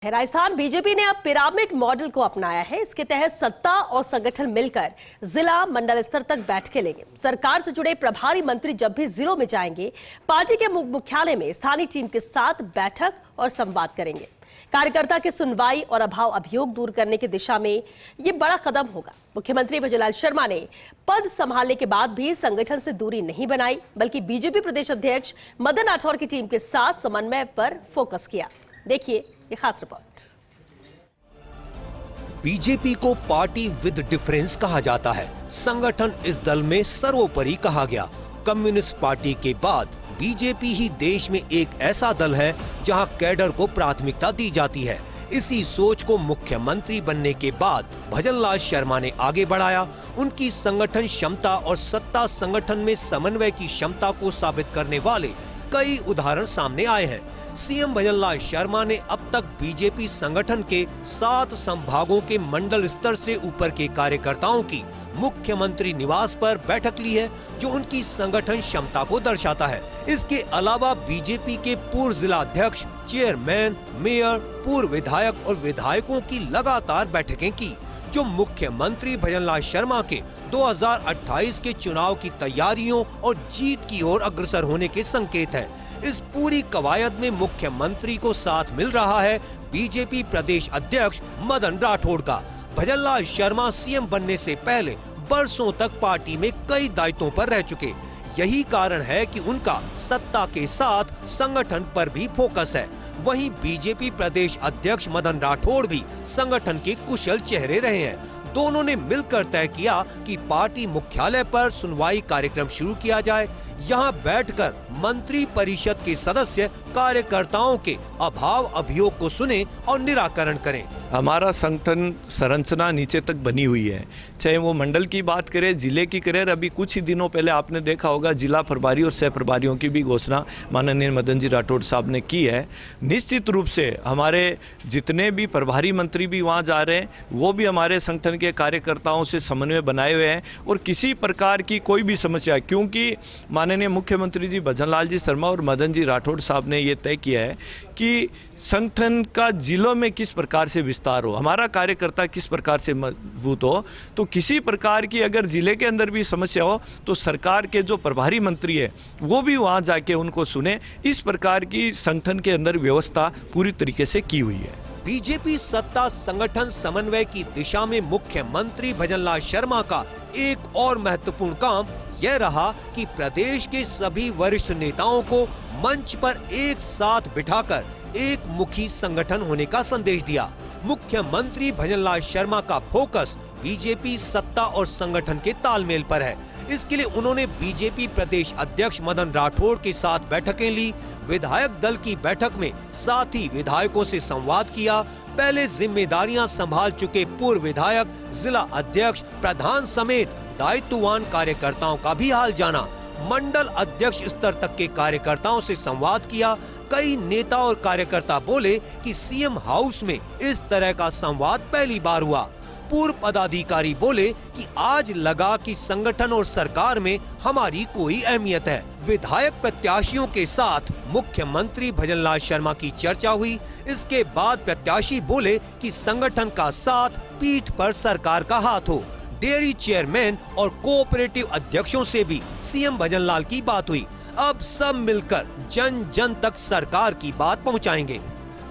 Rajasthan BJP ने अब pyramid model को अपनाया है। इसके तहत सत्ता और संगठन मिलकर जिला मंडल स्तर तक बैठकें लेंगे। सरकार से जुड़े प्रभारी मंत्री जब भी जिलों में जाएंगे, पार्टी के मुख्यालय में स्थानीय टीम के साथ बैठक और संवाद करेंगे। कार्यकर्ता की सुनवाई और अभाव अभियोग दूर करने की दिशा में ये बड़ा कदम होगा। मुख्यमंत्री भजनलाल शर्मा ने पद संभालने के बाद भी संगठन से दूरी नहीं बनाई, बल्कि बीजेपी प्रदेश अध्यक्ष मदन राठौर की टीम के साथ समन्वय पर फोकस किया। देखिए ये खास रिपोर्ट। बीजेपी को पार्टी विद डिफरेंस कहा जाता है। संगठन इस दल में सर्वोपरि कहा गया। कम्युनिस्ट पार्टी के बाद बीजेपी ही देश में एक ऐसा दल है जहां कैडर को प्राथमिकता दी जाती है। इसी सोच को मुख्यमंत्री बनने के बाद भजनलाल शर्मा ने आगे बढ़ाया। उनकी संगठन क्षमता और सत्ता संगठन में समन्वय की क्षमता को साबित करने वाले कई उदाहरण सामने आए हैं। सीएम भजनलाल शर्मा ने अब तक बीजेपी संगठन के 7 संभागों के मंडल स्तर से ऊपर के कार्यकर्ताओं की मुख्यमंत्री निवास पर बैठक ली है, जो उनकी संगठन क्षमता को दर्शाता है। इसके अलावा बीजेपी के पूर्व जिला अध्यक्ष, चेयरमैन, मेयर, पूर्व विधायक और विधायकों की लगातार बैठकें की, जो मुख्यमंत्री भजनलाल शर्मा के 2028 के चुनाव की तैयारियों और जीत की ओर अग्रसर होने के संकेत है। इस पूरी कवायद में मुख्यमंत्री को साथ मिल रहा है बीजेपी प्रदेश अध्यक्ष मदन राठौड़ का। भजनलाल शर्मा सीएम बनने से पहले बरसों तक पार्टी में कई दायित्वों पर रह चुके। यही कारण है कि उनका सत्ता के साथ संगठन पर भी फोकस है। वहीं बीजेपी प्रदेश अध्यक्ष मदन राठौड़ भी संगठन के कुशल चेहरे रहे हैं। दोनों ने मिलकर तय किया कि पार्टी मुख्यालय पर सुनवाई कार्यक्रम शुरू किया जाए। यहाँ बैठकर मंत्री परिषद के सदस्य कार्यकर्ताओं के अभाव अभियोग को सुने और निराकरण करें। हमारा संगठन संरचना नीचे तक बनी हुई है, चाहे वो मंडल की बात करें, जिले की करें। अभी कुछ ही दिनों पहले आपने देखा होगा जिला प्रभारी और सह प्रभारियों की भी घोषणा माननीय मदन जी राठौड़ साहब ने की है। निश्चित रूप से हमारे जितने भी प्रभारी मंत्री भी वहाँ जा रहे हैं, वो भी हमारे संगठन के कार्यकर्ताओं से समन्वय बनाए हुए हैं और किसी प्रकार की कोई भी समस्या, क्योंकि माननीय मुख्यमंत्री जी भजनलाल जी शर्मा और मदन जी राठौड़ साहब ने ये तय किया है कि संगठन का जिलों में किस प्रकार से विस्तार हो, हमारा कार्यकर्ता किस प्रकार से मजबूत हो। तो किसी प्रकार की अगर जिले के अंदर भी समस्या हो तो सरकार के जो प्रभारी मंत्री है वो भी वहाँ जाके उनको सुने। इस प्रकार की संगठन के अंदर व्यवस्था पूरी तरीके से की हुई है। बीजेपी सत्ता संगठन समन्वय की दिशा में मुख्यमंत्री भजनलाल शर्मा का एक और महत्वपूर्ण काम यह रहा कि प्रदेश के सभी वरिष्ठ नेताओं को मंच पर एक साथ बिठाकर एक मुखी संगठन होने का संदेश दिया। मुख्यमंत्री भजनलाल शर्मा का फोकस बीजेपी सत्ता और संगठन के तालमेल पर है। इसके लिए उन्होंने बीजेपी प्रदेश अध्यक्ष मदन राठौड़ के साथ बैठकें ली। विधायक दल की बैठक में साथी विधायकों से संवाद किया। पहले जिम्मेदारियां संभाल चुके पूर्व विधायक, जिला अध्यक्ष, प्रधान समेत दायित्ववान कार्यकर्ताओं का भी हाल जाना। मंडल अध्यक्ष स्तर तक के कार्यकर्ताओं से संवाद किया। कई नेता और कार्यकर्ता बोले कि सीएम हाउस में इस तरह का संवाद पहली बार हुआ। पूर्व पदाधिकारी बोले कि आज लगा कि संगठन और सरकार में हमारी कोई अहमियत है। विधायक प्रत्याशियों के साथ मुख्यमंत्री भजनलाल शर्मा की चर्चा हुई। इसके बाद प्रत्याशी बोले कि संगठन का साथ, पीठ पर सरकार का हाथ हो। डेयरी चेयरमैन और कोऑपरेटिव अध्यक्षों से भी सीएम भजनलाल की बात हुई। अब सब मिलकर जन जन तक सरकार की बात पहुंचाएंगे।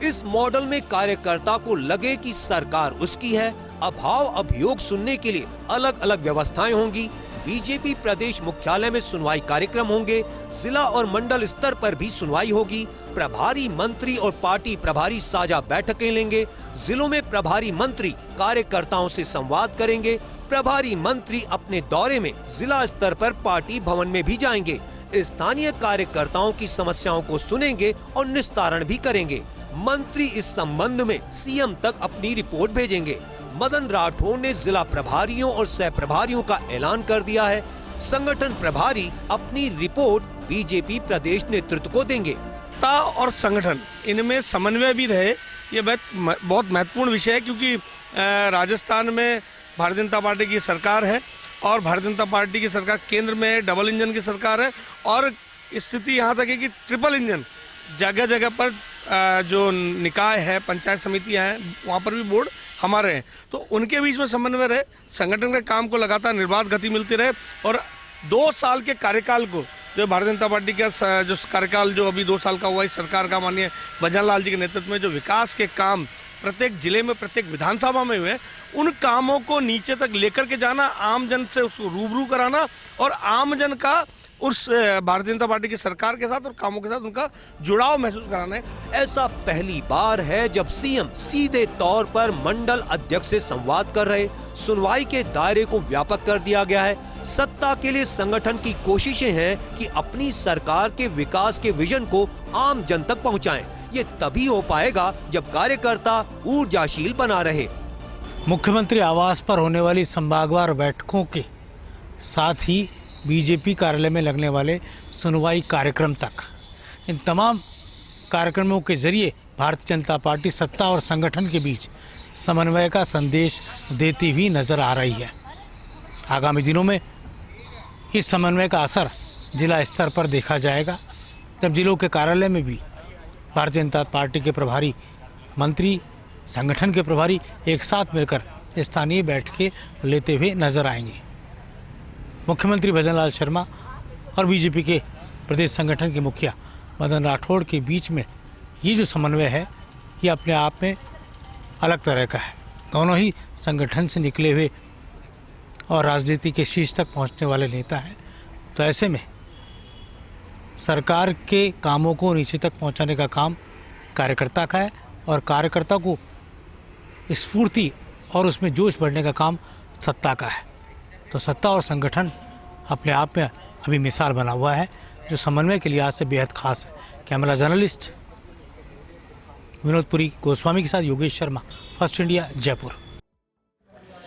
इस मॉडल में कार्यकर्ता को लगे कि सरकार उसकी है। अभाव अभियोग सुनने के लिए अलग अलग व्यवस्थाएं होंगी। बीजेपी प्रदेश मुख्यालय में सुनवाई कार्यक्रम होंगे। जिला और मंडल स्तर पर भी सुनवाई होगी। प्रभारी मंत्री और पार्टी प्रभारी साझा बैठकें लेंगे। जिलों में प्रभारी मंत्री कार्यकर्ताओं से संवाद करेंगे। प्रभारी मंत्री अपने दौरे में जिला स्तर पर पार्टी भवन में भी जाएंगे। स्थानीय कार्यकर्ताओं की समस्याओं को सुनेंगे और निस्तारण भी करेंगे। मंत्री इस संबंध में सीएम तक अपनी रिपोर्ट भेजेंगे। मदन राठौड़ ने जिला प्रभारियों और सह प्रभारियों का ऐलान कर दिया है। संगठन प्रभारी अपनी रिपोर्ट बीजेपी प्रदेश नेतृत्व को देंगे। सत्ता और संगठन इनमें समन्वय भी रहे, ये बहुत महत्वपूर्ण विषय है, क्योंकि राजस्थान में भारतीय जनता पार्टी की सरकार है और भारतीय जनता पार्टी की सरकार केंद्र में डबल इंजन की सरकार है और स्थिति यहाँ तक है कि ट्रिपल इंजन जगह जगह पर जो निकाय है, पंचायत समितियां हैं, वहाँ पर भी बोर्ड हमारे हैं, तो उनके बीच में समन्वय रहे, संगठन के काम को लगातार निर्बाध गति मिलती रहे और 2 साल के कार्यकाल को जो भारतीय जनता पार्टी का जो कार्यकाल जो अभी 2 साल का हुआ, इस सरकार का माननीय भजनलाल जी के नेतृत्व में जो विकास के काम प्रत्येक जिले में, प्रत्येक विधानसभा में हुए, उन कामों को नीचे तक लेकर के जाना, आम जन से उसको रूबरू कराना और आम जन का उस भारतीय जनता पार्टी की सरकार के साथ और कामों के साथ उनका जुड़ाव महसूस कराना है। ऐसा पहली बार है जब सीएम सीधे तौर पर मंडल अध्यक्ष से संवाद कर रहे। सुनवाई के दायरे को व्यापक कर दिया गया है। सत्ता के लिए संगठन की कोशिशें हैं कि अपनी सरकार के विकास के विजन को आम जन तक पहुंचाएं। ये तभी हो पाएगा जब कार्यकर्ता ऊर्जाशील बना रहे। मुख्यमंत्री आवास पर होने वाली संभागवार बैठकों के साथ ही बीजेपी कार्यालय में लगने वाले सुनवाई कार्यक्रम तक, इन तमाम कार्यक्रमों के जरिए भारतीय जनता पार्टी सत्ता और संगठन के बीच समन्वय का संदेश देती हुई नजर आ रही है। आगामी दिनों में इस समन्वय का असर जिला स्तर पर देखा जाएगा, जब जिलों के कार्यालय में भी भारतीय जनता पार्टी के प्रभारी मंत्री, संगठन के प्रभारी एक साथ मिलकर स्थानीय बैठकें लेते हुए नजर आएंगे। मुख्यमंत्री भजनलाल शर्मा और बीजेपी के प्रदेश संगठन के मुखिया मदन राठौड़ के बीच में ये जो समन्वय है, ये अपने आप में अलग तरह का है। दोनों ही संगठन से निकले हुए और राजनीति के शीर्ष तक पहुंचने वाले नेता हैं, तो ऐसे में सरकार के कामों को नीचे तक पहुंचाने का काम कार्यकर्ता का है और कार्यकर्ता को स्फूर्ति और उसमें जोश बढ़ने का काम सत्ता का है। तो सत्ता और संगठन अपने आप में अभी मिसाल बना हुआ है, जो समन्वय के लिहाज से बेहद खास है। कैमरा जर्नलिस्ट विनोद पुरी गोस्वामी के साथ योगेश शर्मा, फर्स्ट इंडिया, जयपुर।